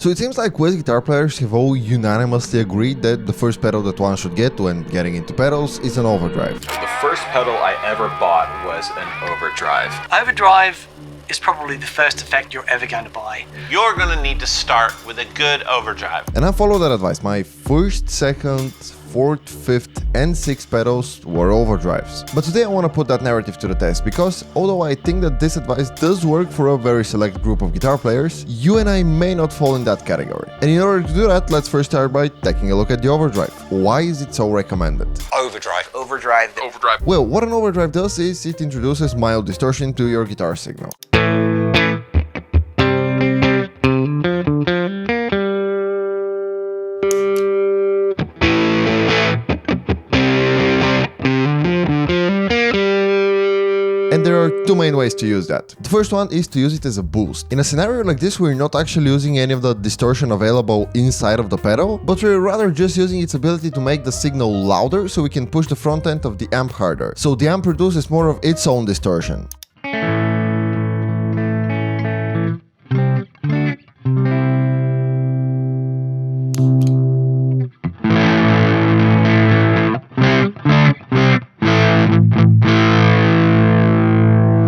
So it seems like West guitar players have all unanimously agreed that the first pedal that one should get when getting into pedals is an overdrive. The first pedal I ever bought was an Overdrive. Overdrive is probably the first effect you're ever going to buy. You're gonna need to start with a good overdrive. And I follow that advice. My first, second, fourth, fifth and sixth pedals were overdrives. But today I want to put that narrative to the test, because although I think that this advice does work for a very select group of guitar players, you and I may not fall in that category. And in order to do that, let's first start by taking a look at the overdrive. Why is it so recommended? Overdrive. Well, what an overdrive does is it introduces mild distortion to your guitar signal. And there are two main ways to use that. The first one is to use it as a boost. In a scenario like this, we're not actually using any of the distortion available inside of the pedal, but we're rather just using its ability to make the signal louder so we can push the front end of the amp harder. So the amp produces more of its own distortion.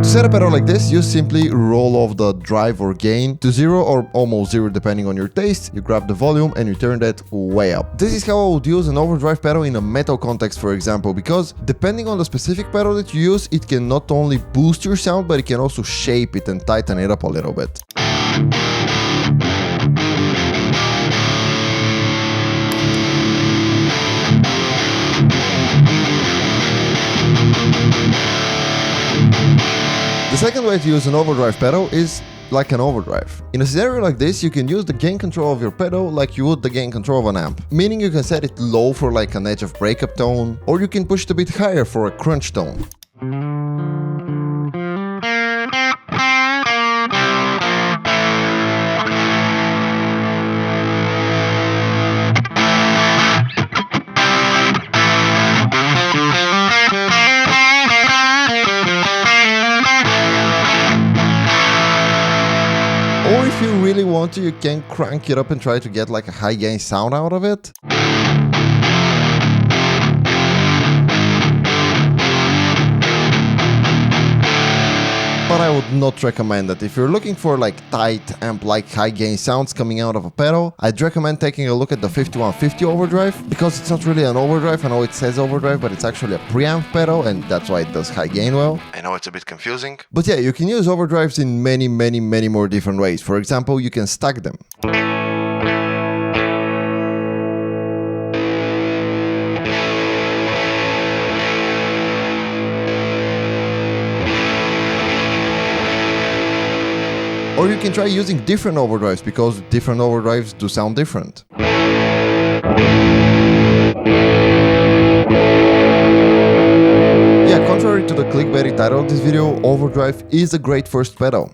To set a pedal like this, you simply roll off the drive or gain to 0 or almost 0 depending on your taste. You grab the volume and you turn that way up. This is how I would use an overdrive pedal in a metal context, for example, because depending on the specific pedal that you use, it can not only boost your sound, but it can also shape it and tighten it up a little bit. The second way to use an overdrive pedal is like an overdrive. In a scenario like this, you can use the gain control of your pedal like you would the gain control of an amp. Meaning you can set it low for like an edge of breakup tone, or you can push it a bit higher for a crunch tone. Or if you really want to, you can crank it up and try to get like a high gain sound out of it. But I would not recommend that. If you're looking for like tight amp-like high gain sounds coming out of a pedal, I'd recommend taking a look at the 5150 overdrive, because it's not really an overdrive. I know it says overdrive, but it's actually a preamp pedal, and that's why it does high gain well. I know it's a bit confusing. But yeah, you can use overdrives in many more different ways. For example, you can stack them. Or you can try using different overdrives, because different overdrives do sound different. Yeah, contrary to the clickbaity title of this video, overdrive is a great first pedal.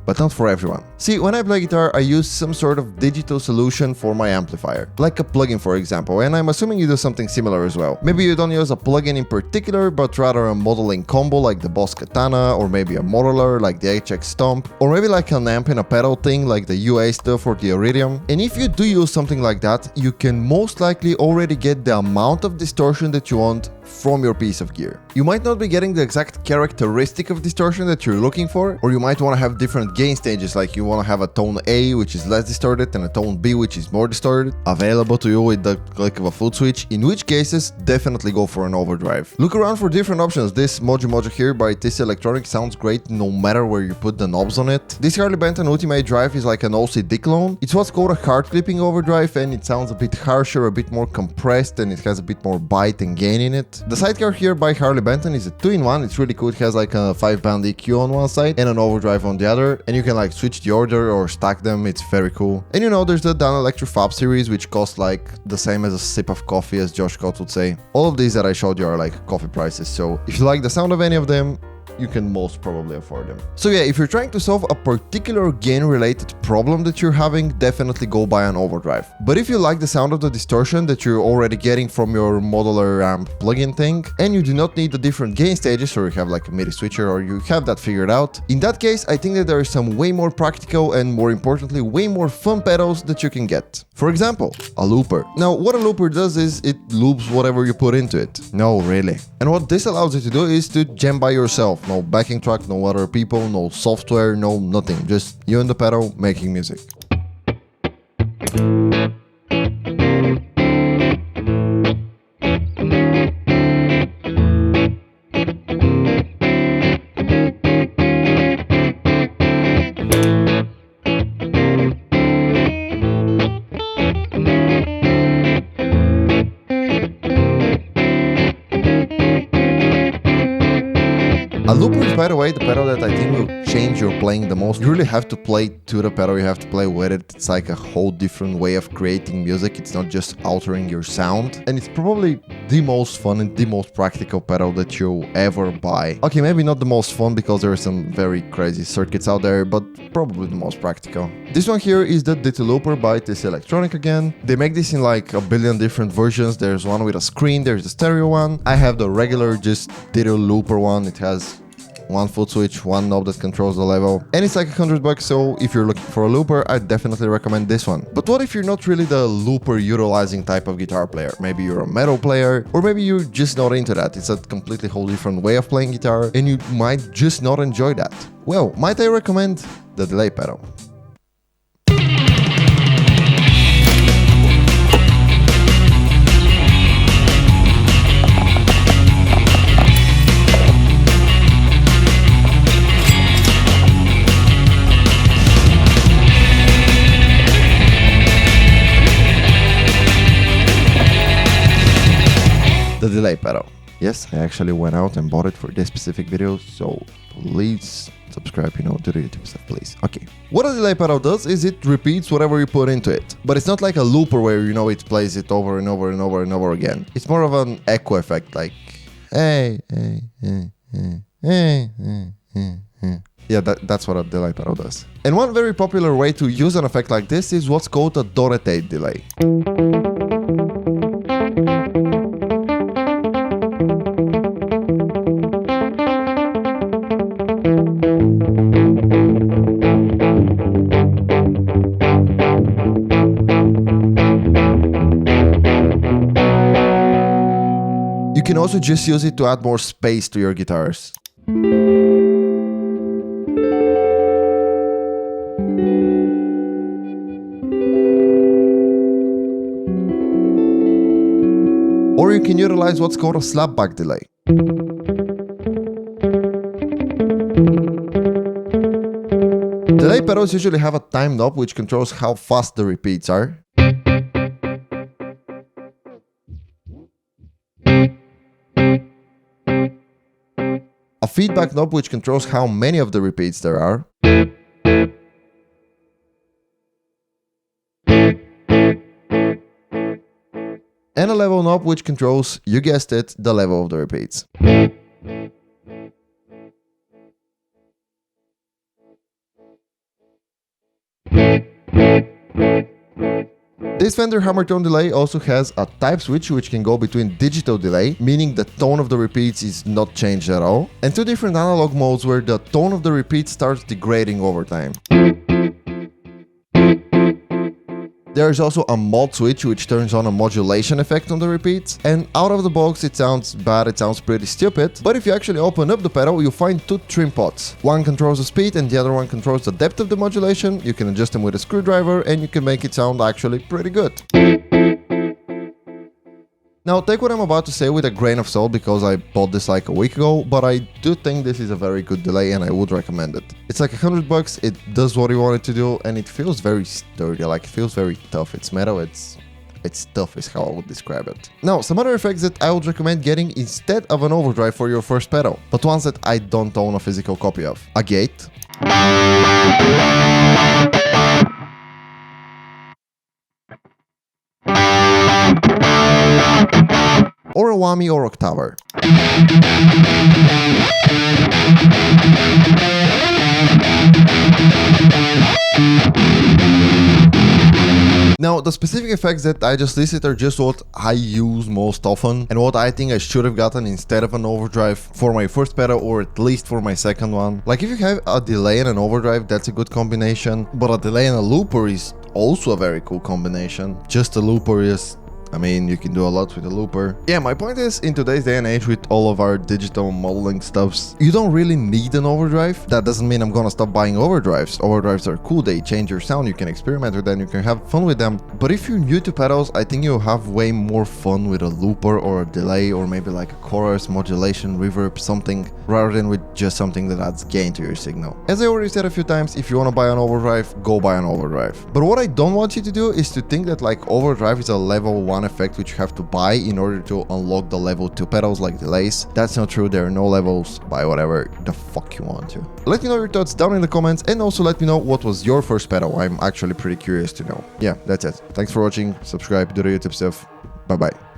But not for everyone. See, when I play guitar, I use some sort of digital solution for my amplifier, like a plugin for example, and I'm assuming you do something similar as well. Maybe you don't use a plugin in particular, but rather a modeling combo like the Boss Katana, or maybe a modeler like the HX Stomp, or maybe like an amp in a pedal thing like the UA stuff or the Iridium. And if you do use something like that, you can most likely already get the amount of distortion that you want from your piece of gear. You might not be getting the exact characteristic of distortion that you're looking for, or you might want to have different gain stages, like you want to have a tone A which is less distorted and a tone B which is more distorted, available to you with the click of a foot switch, in which cases definitely go for an overdrive. Look around for different options. This Mojo here by TC Electronics sounds great no matter where you put the knobs on it. This Harley Benton Ultimate Drive is like an OCD clone. It's what's called a hard clipping overdrive, and it sounds a bit harsher, a bit more compressed, and it has a bit more bite and gain in it. The Sidecar here by Harley Benton is a 2-in-1. It's really cool. It has like a 5-band EQ on one side and an overdrive on the other, and you can like switch the order or stack them. It's very cool. And you know, there's the Dan Electro Fab series, which costs like the same as a sip of coffee, as Josh Scott would say. All of these that I showed you are like coffee prices, so if you like the sound of any of them, you can most probably afford them. So yeah, if you're trying to solve a particular gain related problem that you're having, definitely go buy an Overdrive. But if you like the sound of the distortion that you're already getting from your modular amp plugin thing, and you do not need the different gain stages, or you have like a MIDI switcher, or you have that figured out, in that case I think that there are some way more practical and more importantly way more fun pedals that you can get. For example, a looper. Now what a looper does is it loops whatever you put into it. No, really. And what this allows you to do is to jam by yourself. No backing track, no other people, no software, no nothing. Just you and the pedal making music. A looper is, by the way, the pedal that I think will change your playing the most. You really have to play to the pedal, you have to play with it. It's like a whole different way of creating music. It's not just altering your sound. And it's probably the most fun and the most practical pedal that you'll ever buy. Okay, maybe not the most fun because there are some very crazy circuits out there, but probably the most practical. This one here is the Ditty Looper by TC Electronic again. They make this in like a billion different versions. There's one with a screen, there's the stereo one. I have the regular just Ditty Looper one. It has one foot switch, one knob that controls the level, and it's like $100, so if you're looking for a looper, I definitely recommend this one. But what if you're not really the looper utilizing type of guitar player? Maybe you're a metal player, or maybe you're just not into that. It's a completely whole different way of playing guitar, and you might just not enjoy that. Well, might I recommend the delay pedal? The delay pedal. Yes, I actually went out and bought it for this specific video, so please subscribe, you know, to the YouTube stuff, please. Okay. What a delay pedal does is it repeats whatever you put into it. But it's not like a looper where, you know, it plays it over and over and over and over again. It's more of an echo effect, like hey, hey, hey, hey, hey, hey, hey, hey. Yeah, that's what a delay pedal does. And one very popular way to use an effect like this is what's called a do-rotate delay. You can also just use it to add more space to your guitars. Or you can utilize what's called a slapback delay. Delay pedals usually have a time knob which controls how fast the repeats are. A feedback knob which controls how many of the repeats there are. And a level knob which controls, you guessed it, the level of the repeats. This Fender Hammertone delay also has a type switch which can go between digital delay, meaning the tone of the repeats is not changed at all, and two different analog modes where the tone of the repeat starts degrading over time. There is also a mod switch which turns on a modulation effect on the repeats, and out of the box it sounds bad, it sounds pretty stupid, but if you actually open up the pedal you'll find two trim pots. One controls the speed and the other one controls the depth of the modulation. You can adjust them with a screwdriver and you can make it sound actually pretty good. Now take what I'm about to say with a grain of salt because I bought this like a week ago, but I do think this is a very good delay and I would recommend it. It's like $100, it does what you want it to do and it feels very sturdy, like it feels very tough. It's metal, it's tough is how I would describe it. Now some other effects that I would recommend getting instead of an overdrive for your first pedal, but ones that I don't own a physical copy of. A gate. Or a whammy or octaver. Now, the specific effects that I just listed are just what I use most often and what I think I should have gotten instead of an overdrive for my first pedal, or at least for my second one. Like, if you have a delay and an overdrive, that's a good combination, but a delay and a looper is also a very cool combination. Just a looper is, I mean, you can do a lot with a looper. Yeah, my point is, in today's day and age with all of our digital modeling stuffs, you don't really need an overdrive. That doesn't mean I'm gonna stop buying overdrives. Overdrives are cool, they change your sound, you can experiment with them, you can have fun with them. But if you're new to pedals, I think you'll have way more fun with a looper or a delay, or maybe like a chorus, modulation, reverb, something, rather than with just something that adds gain to your signal. As I already said a few times, if you wanna buy an overdrive, go buy an overdrive. But what I don't want you to do is to think that like overdrive is a level 1 effect which you have to buy in order to unlock the level 2 pedals like delays. That's not true, there are no levels. Buy whatever the fuck you want to. Let me know your thoughts down in the comments, and also let me know what was your first pedal. I'm actually pretty curious to know. Yeah, that's it. Thanks for watching, subscribe, do the YouTube stuff. Bye bye.